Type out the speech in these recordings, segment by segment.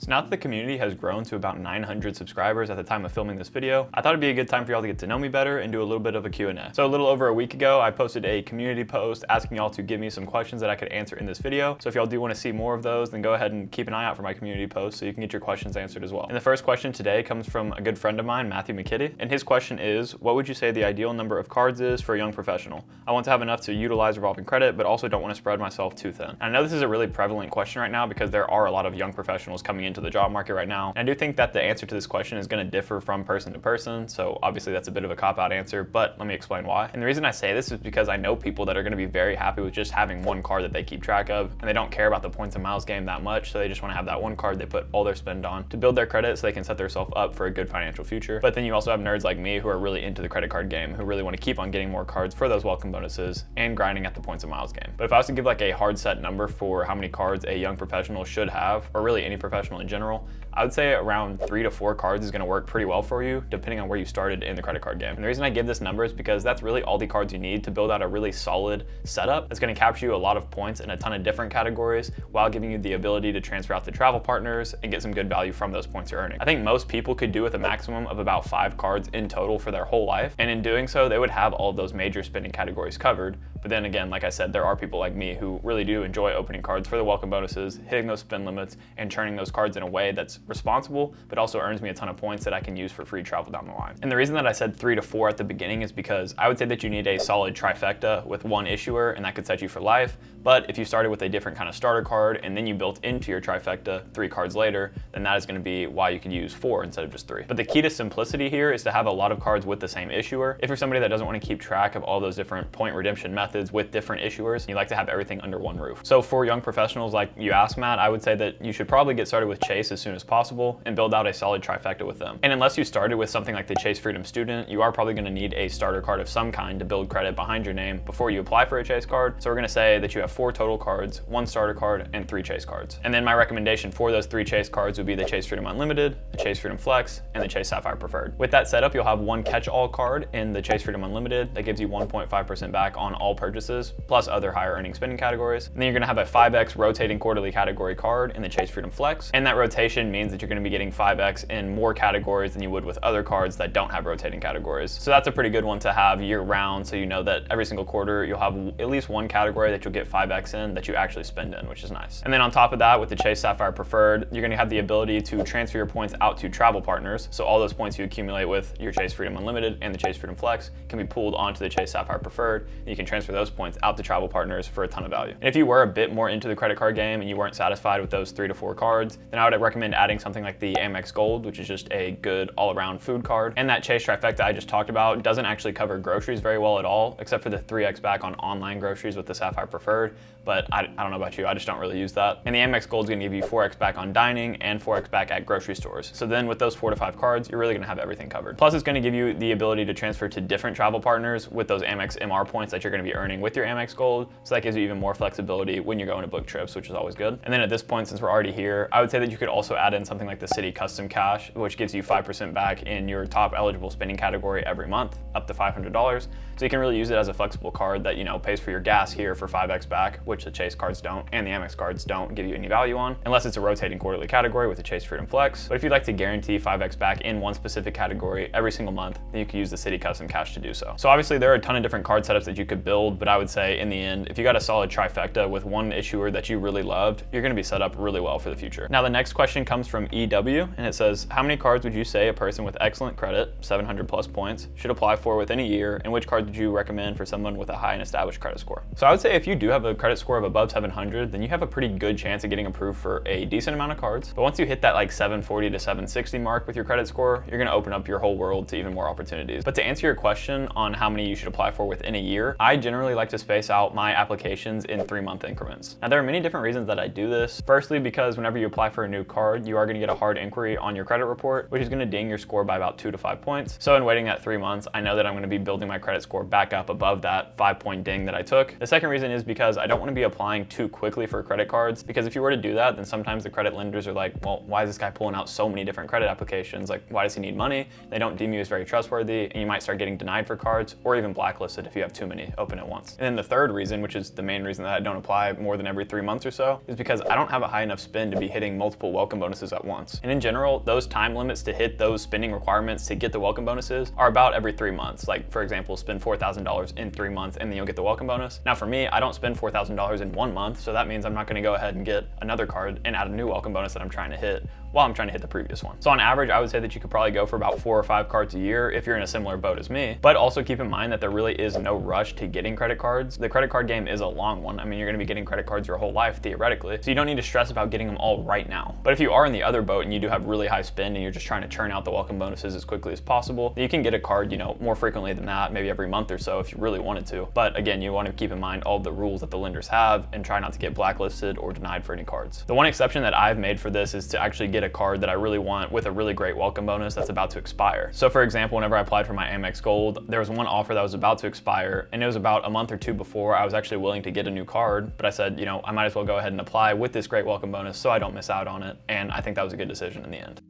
So now that the community has grown to about 900 subscribers at the time of filming this video, I thought it'd be a good time for y'all to get to know me better and do a little bit of a Q&A. So a little over a week ago, I posted a community post asking y'all to give me some questions that I could answer in this video. So if y'all do want to see more of those, then go ahead and keep an eye out for my community post so you can get your questions answered as well. And the first question today comes from a good friend of mine, Matthew McKitty. And his question is, what would you say the ideal number of cards is for a young professional? I want to have enough to utilize revolving credit, but also don't want to spread myself too thin. And I know this is a really prevalent question right now because there are a lot of young professionals coming into the job market right now. And I do think that the answer to this question is going to differ from person to person, so obviously that's a bit of a cop-out answer, but let me explain why. And the reason I say this is because I know people that are going to be very happy with just having one card that they keep track of, and they don't care about the points and miles game that much, so they just want to have that one card they put all their spend on to build their credit so they can set themselves up for a good financial future. But then you also have nerds like me who are really into the credit card game, who really want to keep on getting more cards for those welcome bonuses and grinding at the points and miles game. But if I was to give like a hard set number for how many cards a young professional should have, or really any professional in general, I would say around 3 to 4 cards is going to work pretty well for you, depending on where you started in the credit card game. And the reason I give this number is because that's really all the cards you need to build out a really solid setup that's going to capture you a lot of points in a ton of different categories while giving you the ability to transfer out to travel partners and get some good value from those points you're earning. I think most people could do with a maximum of about 5 cards in total for their whole life. And in doing so, they would have all of those major spending categories covered. But then again, like I said, there are people like me who really do enjoy opening cards for the welcome bonuses, hitting those spend limits, and churning those cards in a way that's responsible, but also earns me a ton of points that I can use for free travel down the line. And the reason that I said 3 to 4 at the beginning is because I would say that you need a solid trifecta with one issuer, and that could set you for life. But if you started with a different kind of starter card and then you built into your trifecta 3 cards later, then that is going to be why you could use 4 instead of just 3. But the key to simplicity here is to have a lot of cards with the same issuer. If you're somebody that doesn't want to keep track of all those different point redemption methods with different issuers, you like to have everything under one roof. So for young professionals like you asked, Matt, I would say that you should probably get started with Chase as soon as possible and build out a solid trifecta with them. And unless you started with something like the Chase Freedom Student, you are probably going to need a starter card of some kind to build credit behind your name before you apply for a Chase card. So we're going to say that you have 4 total cards, 1 starter card, and 3 Chase cards. And then my recommendation for those 3 Chase cards would be the Chase Freedom Unlimited, the Chase Freedom Flex, and the Chase Sapphire Preferred. With that setup, you'll have 1 catch-all card in the Chase Freedom Unlimited that gives you 1.5% back on all purchases, plus other higher earning spending categories. And then you're going to have a 5x rotating quarterly category card in the Chase Freedom Flex. And that rotation means that you're going to be getting 5x in more categories than you would with other cards that don't have rotating categories. So that's a pretty good one to have year round, so you know that every single quarter you'll have at least one category that you'll get 5x in that you actually spend in, which is nice. And then on top of that, with the Chase Sapphire Preferred, you're going to have the ability to transfer your points out to travel partners. So all those points you accumulate with your Chase Freedom Unlimited and the Chase Freedom Flex can be pooled onto the Chase Sapphire Preferred, and you can transfer those points out to travel partners for a ton of value. And if you were a bit more into the credit card game and you weren't satisfied with those 3 to 4 cards, then I would recommend adding something like the Amex Gold, which is just a good all-around food card. And that Chase trifecta I just talked about doesn't actually cover groceries very well at all, except for the 3x back on online groceries with the Sapphire Preferred. But I don't know about you, I just don't really use that. And the Amex Gold is going to give you 4x back on dining and 4x back at grocery stores. So then with those 4 to 5 cards, you're really going to have everything covered. Plus it's going to give you the ability to transfer to different travel partners with those Amex MR points that you're going to be earning with your Amex Gold. So that gives you even more flexibility when you're going to book trips, which is always good. And then at this point, since we're already here, I would say that you could also add in something like the Citi Custom Cash, which gives you 5% back in your top eligible spending category every month, up to $500. So you can really use it as a flexible card that, you know, pays for your gas here for 5x back, which the Chase cards don't, and the Amex cards don't give you any value on, unless it's a rotating quarterly category with the Chase Freedom Flex. But if you'd like to guarantee 5x back in one specific category every single month, then you can use the Citi Custom Cash to do so. So obviously there are a ton of different card setups that you could build, but I would say in the end, if you got a solid trifecta with one issuer that you really loved, you're going to be set up really well for the future. Now the next question comes from EW, and it says, how many cards would you say a person with excellent credit, 700 plus points, should apply for within a year, and which cards would you recommend for someone with a high and established credit score? So I would say if you do have a credit score of above 700, then you have a pretty good chance of getting approved for a decent amount of cards. But once you hit that like 740 to 760 mark with your credit score, you're going to open up your whole world to even more opportunities. But to answer your question on how many you should apply for within a year, I generally like to space out my applications in 3-month increments. Now there are many different reasons that I do this. Firstly, because whenever you apply for a new card, you are going to get a hard inquiry on your credit report, which is going to ding your score by about 2 to 5 points. So in waiting that 3 months, I know that I'm going to be building my credit score back up above that 5-point ding that I took. The second reason is because I don't want to be applying too quickly for credit cards, because if you were to do that, then sometimes the credit lenders are like, well, why is this guy pulling out so many different credit applications? Like, why does he need money? They don't deem you as very trustworthy, and you might start getting denied for cards or even blacklisted if you have too many open at once. And then the third reason, which is the main reason that I don't apply more than every 3 months or so, is because I don't have a high enough spend to be hitting multiple welcome bonuses at once. And in general, those time limits to hit those spending requirements to get the welcome bonuses are about every 3 months. Like, for example, spend $4,000 in 3 months and then you'll get the welcome bonus. Now for me, I don't spend $4,000 in 1 month, so that means I'm not gonna go ahead and get another card and add a new welcome bonus that I'm trying to hit while I'm trying to hit the previous one. So on average, I would say that you could probably go for about 4 or 5 cards a year if you're in a similar boat as me. But also keep in mind that there really is no rush to getting credit cards. The credit card game is a long one. I mean, you're gonna be getting credit cards your whole life, theoretically. So you don't need to stress about getting them all right now. But if you are in the other boat and you do have really high spend and you're just trying to churn out the welcome bonuses as quickly as possible, you can get a card, more frequently than that, maybe every month or so if you really wanted to. But again, you want to keep in mind all the rules that the lenders have and try not to get blacklisted or denied for any cards. The one exception that I've made for this is to actually get a card that I really want with a really great welcome bonus that's about to expire. So for example, whenever I applied for my Amex Gold, there was one offer that was about to expire, and it was about a month or two before I was actually willing to get a new card, but I said, I might as well go ahead and apply with this great welcome bonus so I don't miss out on it, and I think that was a good decision in the end.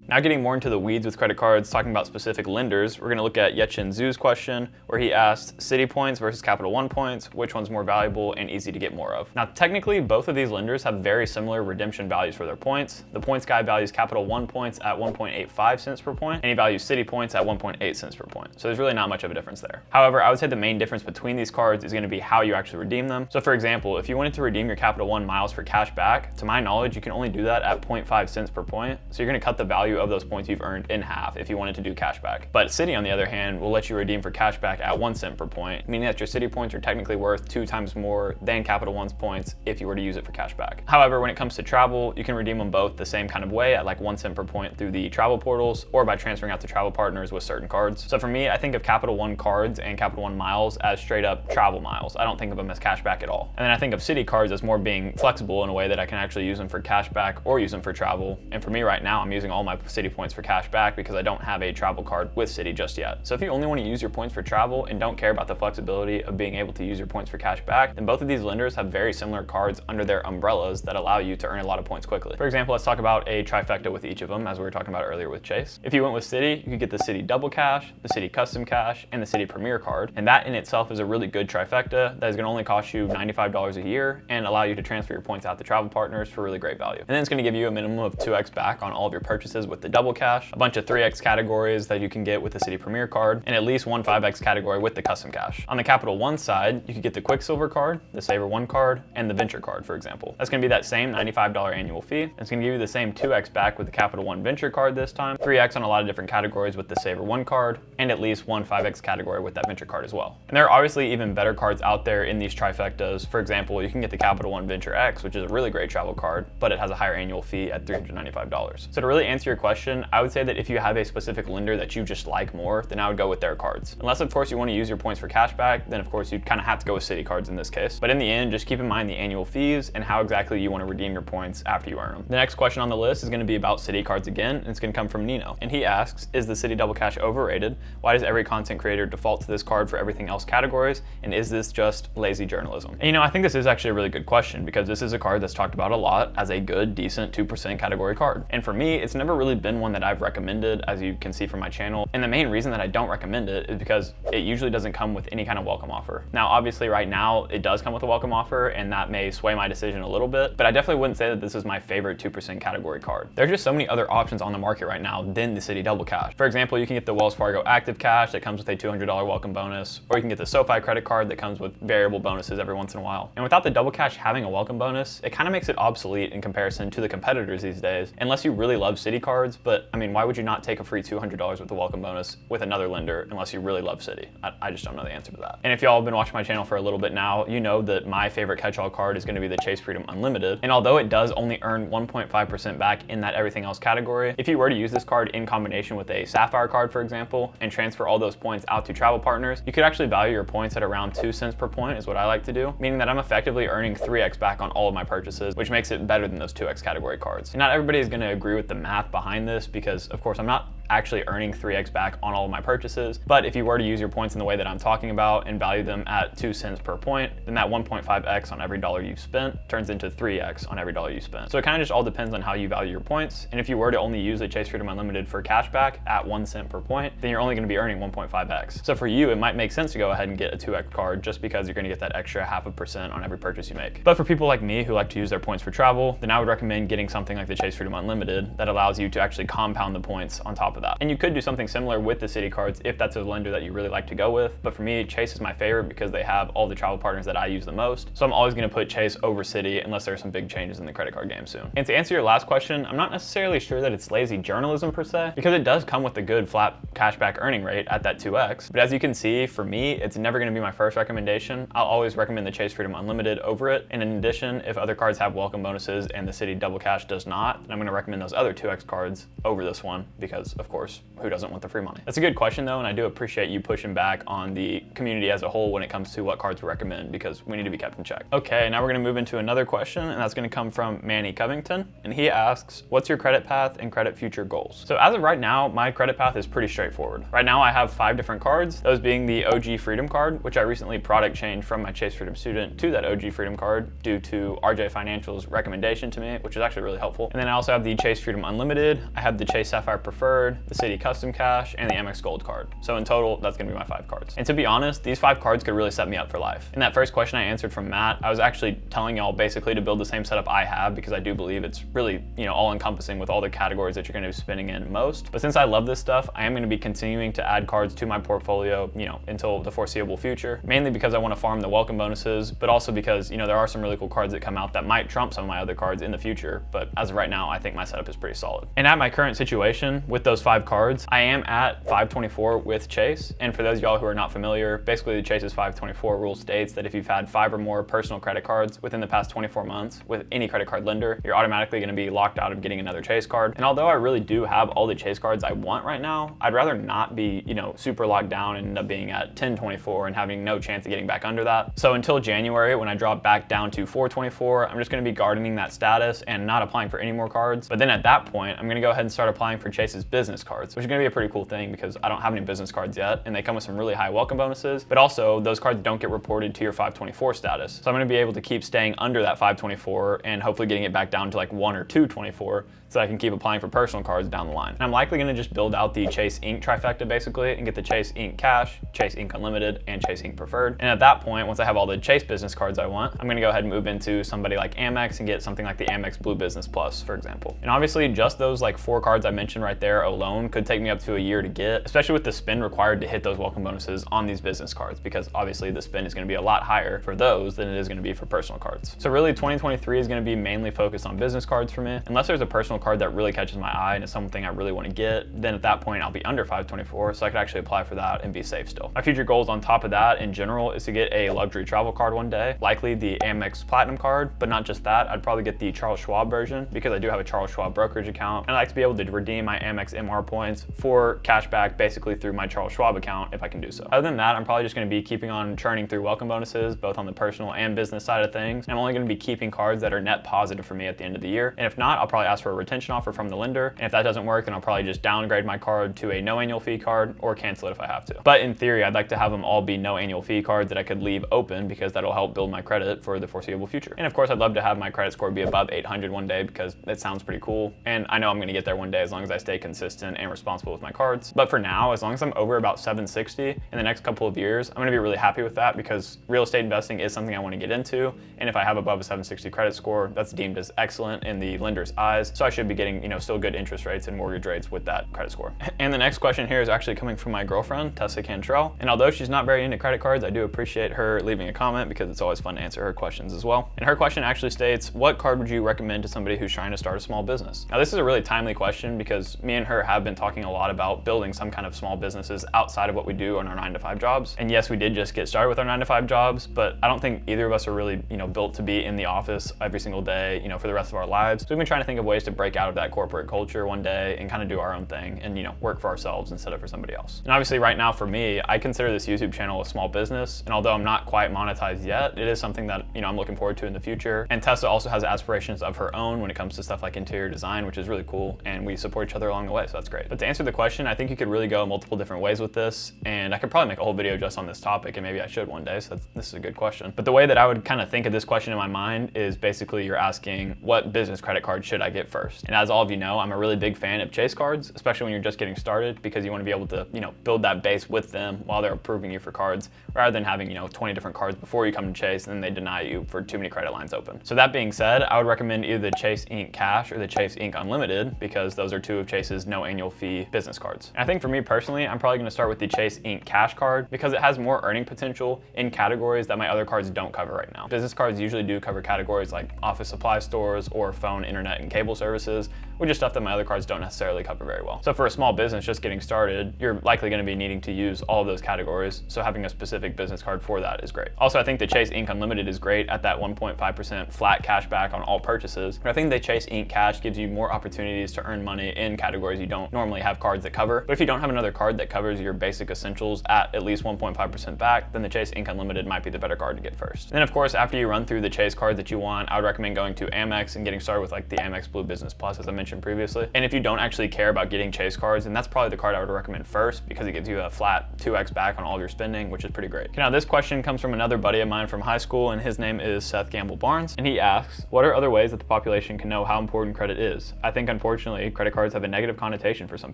Now getting more into the weeds with credit cards, talking about specific lenders, we're gonna look at Yetchin Zhu's question, where he asked Citi points versus Capital One points, which one's more valuable and easy to get more of. Now technically, both of these lenders have very similar redemption values for their points. The points guy values Capital One points at 1.85 cents per point, and he values Citi points at 1.8 cents per point. So there's really not much of a difference there. However, I would say the main difference between these cards is gonna be how you actually redeem them. So for example, if you wanted to redeem your Capital One miles for cash back, to my knowledge, you can only do that at 0.5 cents per point. So you're gonna cut the value of those points you've earned in half if you wanted to do cashback. But Citi, on the other hand, will let you redeem for cashback at 1 cent per point, meaning that your Citi points are technically worth 2 times more than Capital One's points if you were to use it for cashback. However, when it comes to travel, you can redeem them both the same kind of way at like 1 cent per point through the travel portals or by transferring out to travel partners with certain cards. So for me, I think of Capital One cards and Capital One miles as straight up travel miles. I don't think of them as cashback at all. And then I think of Citi cards as more being flexible in a way that I can actually use them for cashback or use them for travel. And for me right now, I'm using all my Citi points for cashback because I don't have a travel card with Citi just yet. So if you only want to use your points for travel and don't care about the flexibility of being able to use your points for cash back, then both of these lenders have very similar cards under their umbrellas that allow you to earn a lot of points quickly. For example, let's talk about a trifecta with each of them, as we were talking about earlier with Chase. If you went with Citi, you could get the Citi Double Cash, the Citi Custom Cash, and the Citi Premier card. And that in itself is a really good trifecta that is going to only cost you $95 a year and allow you to transfer your points out to travel partners for really great value. And then it's going to give you a minimum of 2x back on all of your purchases with the Double Cash, a bunch of 3x categories that you can get with the Citi Premier card, and at least one 5x category with the Custom Cash. On the Capital One side, you could get the Quicksilver card, the Saver One card, and the Venture card, for example. That's going to be that same $95 annual fee. It's going to give you the same 2x back with the Capital One Venture card this time, 3x on a lot of different categories with the Saver One card, and at least one 5x category with that Venture card as well. And there are obviously even better cards out there in these trifectas. For example, you can get the Capital One Venture X, which is a really great travel card, but it has a higher annual fee at $395. So to really answer your question, I would say that if you have a specific lender that you just like more, then I would go with their cards. Unless of course you want to use your points for cashback, then of course you'd kind of have to go with Citi cards in this case. But in the end, just keep in mind the annual fees and how exactly you want to redeem your points after you earn them. The next question on the list is going to be about Citi cards again, and it's going to come from Nino. And he asks, is the Citi Double Cash overrated? Why does every content creator default to this card for everything else categories? And is this just lazy journalism? And I think this is actually a really good question because this is a card that's talked about a lot as a good, decent 2% category card. And for me, it's never really been one that I've recommended, as you can see from my channel. And the main reason that I don't recommend it is because it usually doesn't come with any kind of welcome offer. Now, obviously right now it does come with a welcome offer, and that may sway my decision a little bit, but I definitely wouldn't say that this is my favorite 2% category card. There are just so many other options on the market right now than the Citi Double Cash. For example, you can get the Wells Fargo Active Cash that comes with a $200 welcome bonus, or you can get the SoFi credit card that comes with variable bonuses every once in a while. And without the Double Cash having a welcome bonus, it kind of makes it obsolete in comparison to the competitors these days, unless you really love Citi cards. But I mean, why would you not take a free $200 with the welcome bonus with another lender unless you really love Citi? I just don't know the answer to that. And if y'all have been watching my channel for a little bit now, you know that my favorite catch-all card is going to be the Chase Freedom Unlimited. And although it does only earn 1.5% back in that everything else category, if you were to use this card in combination with a Sapphire card, for example, and transfer all those points out to travel partners, you could actually value your points at around 2 cents per point is what I like to do, meaning that I'm effectively earning 3x back on all of my purchases, which makes it better than those 2x category cards. And not everybody is going to agree with the math behind this because, of course, I'm not actually earning 3x back on all of my purchases. But if you were to use your points in the way that I'm talking about and value them at 2 cents per point, then that 1.5x on every dollar you've spent turns into 3x on every dollar you spent. So it kind of just all depends on how you value your points. And if you were to only use the Chase Freedom Unlimited for cashback at 1 cent per point, then you're only going to be earning 1.5x. So for you, it might make sense to go ahead and get a 2x card just because you're going to get that extra 0.5% on every purchase you make. But for people like me who like to use their points for travel, then I would recommend getting something like the Chase Freedom Unlimited that allows you to actually compound the points on top of that. And you could do something similar with the Citi cards if that's a lender that you really like to go with. But for me, Chase is my favorite because they have all the travel partners that I use the most. So I'm always going to put Chase over Citi unless there's some big changes in the credit card game soon. And to answer your last question, I'm not necessarily sure that it's lazy journalism per se, because it does come with a good flat cashback earning rate at that 2x. But as you can see, for me, it's never going to be my first recommendation. I'll always recommend the Chase Freedom Unlimited over it. And in addition, if other cards have welcome bonuses and the Citi Double Cash does not, then I'm going to recommend those other 2x cards over this one because, of course, who doesn't want the free money? That's a good question though, and I do appreciate you pushing back on the community as a whole when it comes to what cards we recommend, because we need to be kept in check. Okay, now we're going to move into another question, and that's going to come from Manny Covington, and he asks, what's your credit path and credit future goals? So as of right now, my credit path is pretty straightforward. Right now I have 5 different cards, those being the OG Freedom card, which I recently product changed from my Chase Freedom student to that OG Freedom card due to RJ Financial's recommendation to me, which is actually really helpful. And then I also have the Chase Freedom Unlimited, I have the Chase Sapphire Preferred, the Citi Custom Cash, and the Amex Gold card. So in total, that's gonna be my 5 cards. And to be honest, these 5 cards could really set me up for life. In that first question I answered from Matt, I was actually telling y'all basically to build the same setup I have because I do believe it's really, all encompassing with all the categories that you're gonna be spending in most. But since I love this stuff, I am gonna be continuing to add cards to my portfolio, until the foreseeable future, mainly because I wanna farm the welcome bonuses, but also because, there are some really cool cards that come out that might trump some of my other cards in the future. But as of right now, I think my setup is pretty solid. And at my current situation with those 5 cards, I am at 524 with Chase. And for those of y'all who are not familiar, basically the Chase's 524 rule states that if you've had 5 or more personal credit cards within the past 24 months with any credit card lender, you're automatically gonna be locked out of getting another Chase card. And although I really do have all the Chase cards I want right now, I'd rather not be, super locked down and end up being at 1024 and having no chance of getting back under that. So until January, when I drop back down to 424, I'm just gonna be gardening that status and not applying for any more cards. But then at that point, I'm gonna go ahead and start applying for Chase's business cards, which is gonna be a pretty cool thing because I don't have any business cards yet, and they come with some really high welcome bonuses, but also those cards don't get reported to your 524 status. So I'm gonna be able to keep staying under that 524 and hopefully getting it back down to like 1 or 224 so I can keep applying for personal cards down the line. And I'm likely gonna just build out the Chase Ink trifecta basically and get the Chase Ink Cash, Chase Ink Unlimited, and Chase Ink Preferred. And at that point, once I have all the Chase business cards I want, I'm gonna go ahead and move into somebody like Amex and get something like the Amex Blue Business Plus, for example. And obviously just those like 4 cards I mentioned right there alone could take me up to a year to get, especially with the spend required to hit those welcome bonuses on these business cards, because obviously the spend is gonna be a lot higher for those than it is gonna be for personal cards. So really 2023 is gonna be mainly focused on business cards for me. Unless there's a personal card that really catches my eye and it's something I really wanna get, then at that point I'll be under 524, so I could actually apply for that and be safe still. My future goals on top of that in general is to get a luxury travel card one day, likely the Amex Platinum card, but not just that, I'd probably get the Charles Schwab version because I do have a Charles Schwab brokerage account, and I like to be able to redeem my Amex MR points for cash back basically through my Charles Schwab account if I can do so. Other than that, I'm probably just gonna be keeping on churning through welcome bonuses, both on the personal and business side of things. And I'm only gonna be keeping cards that are net positive for me at the end of the year. And if not, I'll probably ask for a retention offer from the lender. And if that doesn't work, then I'll probably just downgrade my card to a no annual fee card or cancel it if I have to. But in theory, I'd like to have them all be no annual fee cards that I could leave open because that'll help build my credit for the foreseeable future. And of course, I'd love to have my credit score be above 800 one day because it sounds pretty cool. And I know I'm gonna get there one day as long as I stay consistent and responsible with my cards. But for now, as long as I'm over about 760 in the next couple of years, I'm gonna be really happy with that because real estate investing is something I wanna get into. And if I have above a 760 credit score, that's deemed as excellent in the lender's eyes. So I should be getting, still good interest rates and mortgage rates with that credit score. And the next question here is actually coming from my girlfriend, Tessa Cantrell. And although she's not very into credit cards, I do appreciate her leaving a comment because it's always fun to answer her questions as well. And her question actually states, what card would you recommend to somebody who's trying to start a small business? Now this is a really timely question because me and her have been talking a lot about building some kind of small businesses outside of what we do on our 9-to-5 jobs. And yes, we did just get started with our 9-to-5 jobs, but I don't think either of us are really, built to be in the office every single day, for the rest of our lives. So we've been trying to think of ways to break out of that corporate culture one day and kind of do our own thing and, work for ourselves instead of for somebody else. And obviously right now for me, I consider this YouTube channel a small business. And although I'm not quite monetized yet, it is something that, I'm looking forward to in the future. And Tessa also has aspirations of her own when it comes to stuff like interior design, which is really cool. And we support each other along the way. So so that's great. But to answer the question, I think you could really go multiple different ways with this, and I could probably make a whole video just on this topic, and maybe I should one day, so this is a good question. But the way that I would kind of think of this question in my mind is basically you're asking, what business credit card should I get first? And as all of you know, I'm a really big fan of Chase cards, especially when you're just getting started, because you want to be able to, build that base with them while they're approving you for cards, rather than having, 20 different cards before you come to Chase and then they deny you for too many credit lines open. So that being said, I would recommend either the Chase Ink Cash or the Chase Ink Unlimited, because those are two of Chase's no annual fee business cards. And I think for me personally, I'm probably going to start with the Chase Ink Cash card because it has more earning potential in categories that my other cards don't cover right now. Business cards usually do cover categories like office supply stores or phone, internet, and cable services, which is stuff that my other cards don't necessarily cover very well. So for a small business just getting started, you're likely going to be needing to use all of those categories, so having a specific business card for that is great. Also, I think the Chase Ink Unlimited is great at that 1.5% flat cash back on all purchases, but I think the Chase Ink Cash gives you more opportunities to earn money in categories you don't normally have cards that cover. But if you don't have another card that covers your basic essentials at least 1.5% back, then the Chase Ink Unlimited might be the better card to get first. And then of course, after you run through the Chase card that you want, I would recommend going to Amex and getting started with like the Amex Blue Business Plus, as I mentioned previously. And if you don't actually care about getting Chase cards, then that's probably the card I would recommend first, because it gives you a flat 2x back on all of your spending, which is pretty great. Okay, now this question comes from another buddy of mine from high school, and his name is Seth Gamble Barnes. And he asks, what are other ways that the population can know how important credit is? I think unfortunately, credit cards have a negative connotation for some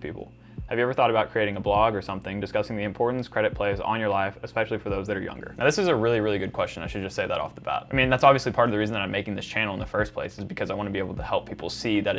people. Have you ever thought about creating a blog or something discussing the importance credit plays on your life, especially for those that are younger? Now this is a really, really good question. I should just say that off the bat. I mean, that's obviously part of the reason that I'm making this channel in the first place, is because I want to be able to help people see that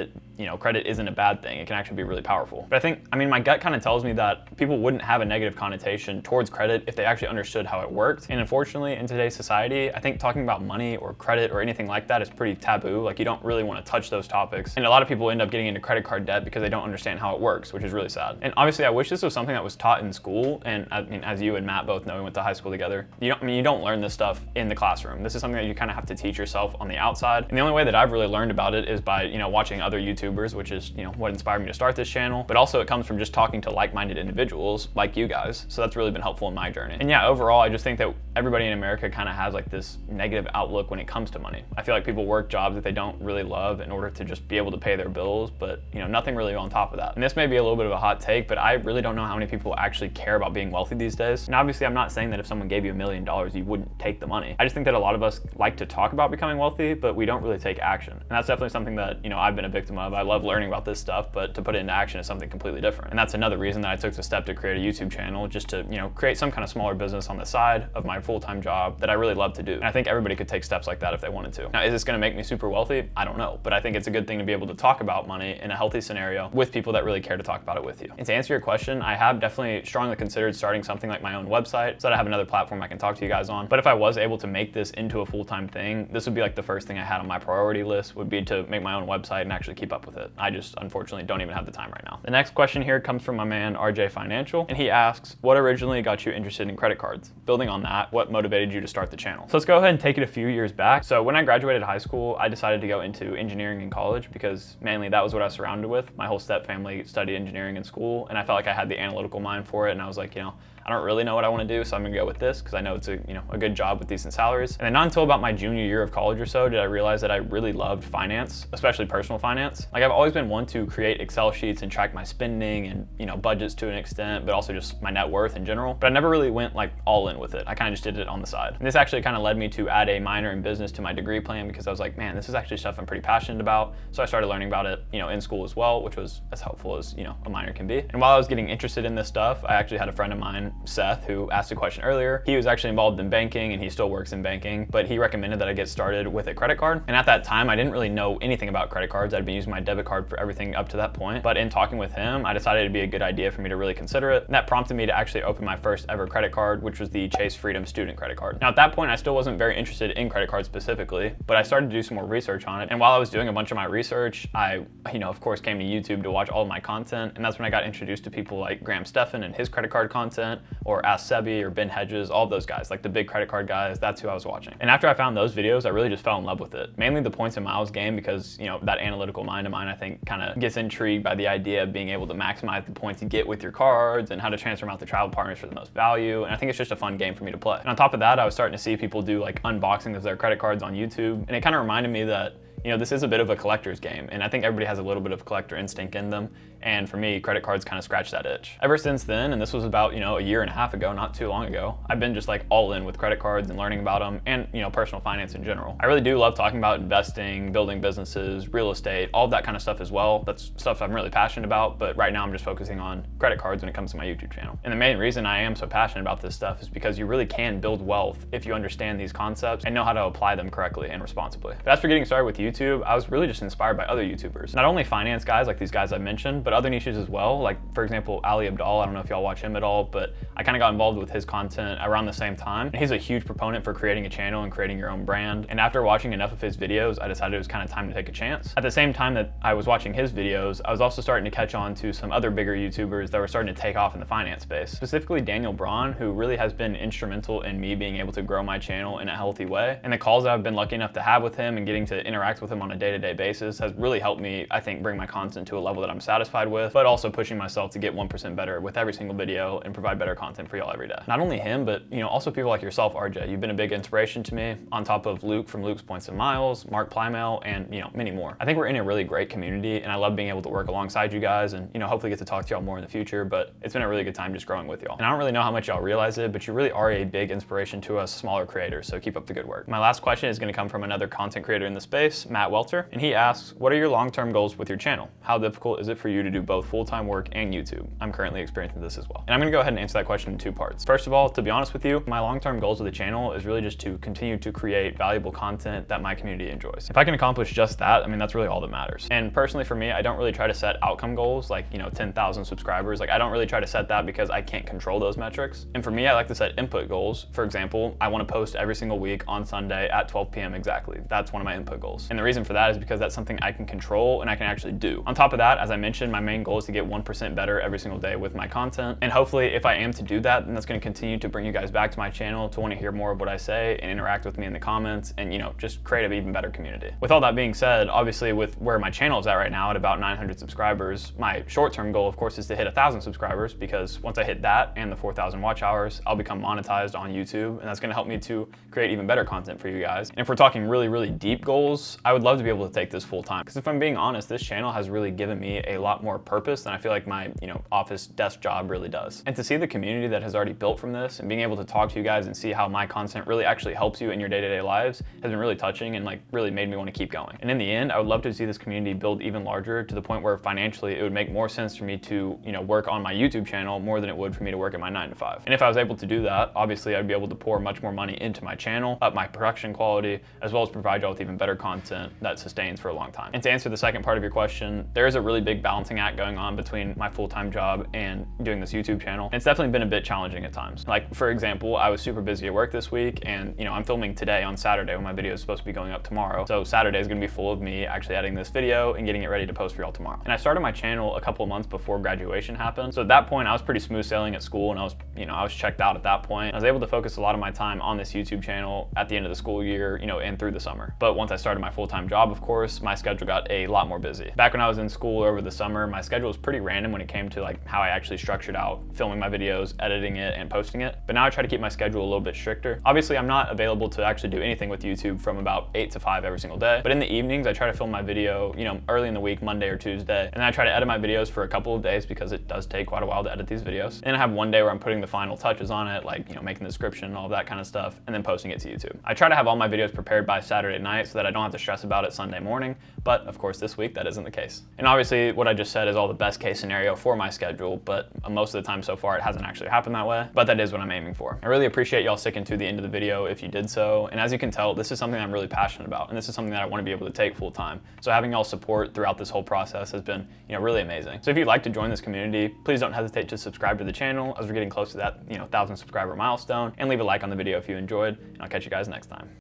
credit isn't a bad thing. It can actually be really powerful. But my gut kind of tells me that people wouldn't have a negative connotation towards credit if they actually understood how it worked. And unfortunately, in today's society, I think talking about money or credit or anything like that is pretty taboo. Like, you don't really want to touch those topics. And a lot of people end up getting into credit card debt because they don't understand how it works, which is really sad. And obviously, I wish this was something that was taught in school. And I mean, as you and Matt both know, we went to high school together. You don't learn this stuff in the classroom. This is something that you kind of have to teach yourself on the outside. And the only way that I've really learned about it is by, watching other YouTubers, which is, what inspired me to start this channel. But also it comes from just talking to like-minded individuals like you guys. So that's really been helpful in my journey. And yeah, overall, I just think that everybody in America kind of has like this negative outlook when it comes to money. I feel like people work jobs that they don't really love in order to just be able to pay their bills, but nothing really on top of that. And this may be a little bit of a hot take, but I really don't know how many people actually care about being wealthy these days. And obviously I'm not saying that if someone gave you $1 million, you wouldn't take the money. I just think that a lot of us like to talk about becoming wealthy, but we don't really take action. And that's definitely something that, I've been a victim of. I love learning about this stuff, but to put it into action is something completely different. And that's another reason that I took the step to create a YouTube channel, just to, create some kind of smaller business on the side of my full-time job that I really love to do. And I think everybody could take steps like that if they wanted to. Now, is this gonna make me super wealthy? I don't know, but I think it's a good thing to be able to talk about money in a healthy scenario with people that really care to talk about it with you. And to answer your question, I have definitely strongly considered starting something like my own website so that I have another platform I can talk to you guys on. But if I was able to make this into a full-time thing, this would be like the first thing I had on my priority list, would be to make my own website and actually keep up with it. I just unfortunately don't even have the time right now. The next question here comes from my man RJ Financial, and he asks, what originally got you interested in credit cards? Building on that, what motivated you to start the channel? So let's go ahead and take it a few years back. So when I graduated high school, I decided to go into engineering in college because mainly that was what I was surrounded with. My whole step family studied engineering in school, and I felt like I had the analytical mind for it, and I was like, I don't really know what I want to do, so I'm gonna go with this because I know it's a good job with decent salaries. And then not until about my junior year of college or so did I realize that I really loved finance, especially personal finance. Like, I've always been one to create Excel sheets and track my spending and budgets to an extent, but also just my net worth in general. But I never really went like all in with it. I kind of just did it on the side. And this actually kind of led me to add a minor in business to my degree plan because I was like, man, this is actually stuff I'm pretty passionate about. So I started learning about it, in school as well, which was as helpful as a minor can be. And while I was getting interested in this stuff, I actually had a friend of mine, Seth, who asked a question earlier. He was actually involved in banking and he still works in banking, but he recommended that I get started with a credit card. And at that time, I didn't really know anything about credit cards. I'd been using my debit card for everything up to that point. But in talking with him, I decided it'd be a good idea for me to really consider it. And that prompted me to actually open my first ever credit card, which was the Chase Freedom Student Credit Card. Now at that point, I still wasn't very interested in credit cards specifically, but I started to do some more research on it. And while I was doing a bunch of my research, I, of course, came to YouTube to watch all of my content. And that's when I got introduced to people like Graham Stephan and his credit card content, or Ask Sebi or Ben Hedges, all of those guys, like the big credit card guys. That's who I was watching. And after I found those videos, I really just fell in love with it. Mainly the points and miles game because, that analytical mind of mine, I think, kind of gets intrigued by the idea of being able to maximize the points you get with your cards and how to transfer them out to travel partners for the most value. And I think it's just a fun game for me to play. And on top of that, I was starting to see people do like unboxing of their credit cards on YouTube. And it kind of reminded me that you know, this is a bit of a collector's game, and I think everybody has a little bit of collector instinct in them. And for me, credit cards kind of scratch that itch. Ever since then, and this was about, you know, a year and a half ago, not too long ago, I've been just like all in with credit cards and learning about them and, you know, personal finance in general. I really do love talking about investing, building businesses, real estate, all of that kind of stuff as well. That's stuff I'm really passionate about, but right now I'm just focusing on credit cards when it comes to my YouTube channel. And the main reason I am so passionate about this stuff is because you really can build wealth if you understand these concepts and know how to apply them correctly and responsibly. But as for getting started with YouTube, I was really just inspired by other YouTubers. Not only finance guys like these guys I mentioned, but other niches as well. Like, for example, Ali Abdaal, I don't know if y'all watch him at all, but I kind of got involved with his content around the same time. And he's a huge proponent for creating a channel and creating your own brand. And after watching enough of his videos, I decided it was kind of time to take a chance. At the same time that I was watching his videos, I was also starting to catch on to some other bigger YouTubers that were starting to take off in the finance space. Specifically Daniel Braun, who really has been instrumental in me being able to grow my channel in a healthy way. And the calls that I've been lucky enough to have with him and getting to interact with him on a day-to-day basis has really helped me, I think, bring my content to a level that I'm satisfied with, but also pushing myself to get 1% better with every single video and provide better content for y'all every day. Not only him, but, you know, also people like yourself, RJ. You've been a big inspiration to me, on top of Luke from Luke's Points and Miles, Mark Plymale, and, you know, many more. I think we're in a really great community, and I love being able to work alongside you guys and, you know, hopefully get to talk to y'all more in the future, but it's been a really good time just growing with y'all. And I don't really know how much y'all realize it, but you really are a big inspiration to us smaller creators, so keep up the good work. My last question is gonna come from another content creator in the space, Matt Welter, and he asks, what are your long-term goals with your channel? How difficult is it for you to do both full-time work and YouTube? I'm currently experiencing this as well. And I'm gonna go ahead and answer that question in two parts. First of all, to be honest with you, my long-term goals with the channel is really just to continue to create valuable content that my community enjoys. If I can accomplish just that, I mean, that's really all that matters. And personally for me, I don't really try to set outcome goals like, you know, 10,000 subscribers. Like, I don't really try to set that because I can't control those metrics. And for me, I like to set input goals. For example, I want to post every single week on Sunday at 12 p.m. exactly. That's one of my input goals. And the reason for that is because that's something I can control and I can actually do. On top of that, as I mentioned, my main goal is to get 1% better every single day with my content. And hopefully if I am to do that, then that's going to continue to bring you guys back to my channel to want to hear more of what I say and interact with me in the comments and, you know, just create an even better community. With all that being said, obviously with where my channel is at right now at about 900 subscribers, my short-term goal of course is to hit 1,000 subscribers, because once I hit that and the 4,000 watch hours, I'll become monetized on YouTube, and that's going to help me to create even better content for you guys. And if we're talking really, really deep goals, I would love to be able to take this full time, because if I'm being honest, this channel has really given me a lot more purpose than I feel like my, you know, office desk job really does. And to see the community that has already built from this and being able to talk to you guys and see how my content really actually helps you in your day-to-day lives has been really touching and like really made me want to keep going. And in the end, I would love to see this community build even larger to the point where financially it would make more sense for me to, you know, work on my YouTube channel more than it would for me to work at my 9 to 5. And if I was able to do that, obviously I'd be able to pour much more money into my channel, up my production quality, as well as provide y'all with even better content that sustains for a long time. And to answer the second part of your question, there is a really big balancing act going on between my full-time job and doing this YouTube channel. And it's definitely been a bit challenging at times. Like, for example, I was super busy at work this week, and, you know, I'm filming today on Saturday when my video is supposed to be going up tomorrow. So Saturday is gonna be full of me actually editing this video and getting it ready to post for y'all tomorrow. And I started my channel a couple of months before graduation happened. So at that point, I was pretty smooth sailing at school, and I was checked out at that point. I was able to focus a lot of my time on this YouTube channel at the end of the school year, you know, and through the summer. But once I started my full-time job, of course, my schedule got a lot more busy. Back when I was in school over the summer, my schedule was pretty random when it came to like how I actually structured out filming my videos, editing it, and posting it. But now I try to keep my schedule a little bit stricter. Obviously, I'm not available to actually do anything with YouTube from about 8 to 5 every single day. But in the evenings, I try to film my video, you know, early in the week, Monday or Tuesday. And then I try to edit my videos for a couple of days because it does take quite a while to edit these videos. And I have one day where I'm putting the final touches on it, like, you know, making the description and all that kind of stuff, and then posting it to YouTube. I try to have all my videos prepared by Saturday night so that I don't have to stress about it Sunday morning. But of course, this week, that isn't the case. And obviously, what I just said is all the best case scenario for my schedule, but most of the time so far, it hasn't actually happened that way. But that is what I'm aiming for. I really appreciate y'all sticking to the end of the video if you did so. And as you can tell, this is something I'm really passionate about, and this is something that I want to be able to take full time. So having y'all support throughout this whole process has been, you know, really amazing. So if you'd like to join this community, please don't hesitate to subscribe to the channel as we're getting close to that, you know, 1,000 subscriber milestone, and leave a like on the video if you enjoyed, and I'll catch you guys next time.